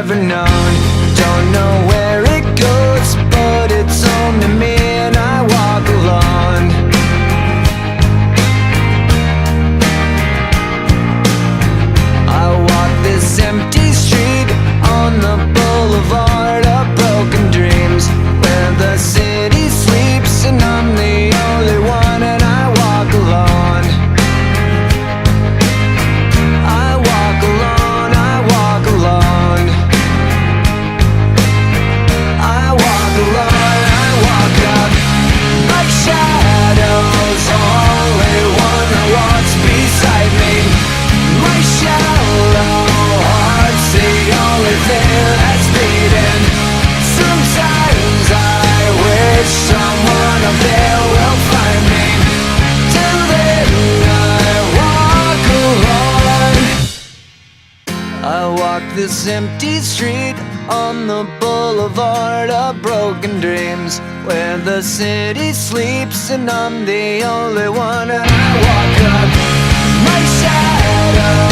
ever known. Don't know where it goes, but it's home to me, and I walk alone. I walk this empty street on the boulevard of broken dreams, where the city sleeps and I'm the only one, and I walk alone. I walk alone, I walk alone. I walk alone, I walk up like shadows, only one that walks beside me. My shallow heart's the only thing that's beating. Sometimes I wish someone up there will find me. Till then I walk alone. I walk this empty street on the boulevard of broken dreams, where the city sleeps and I'm the only one, and I walk up my shadow.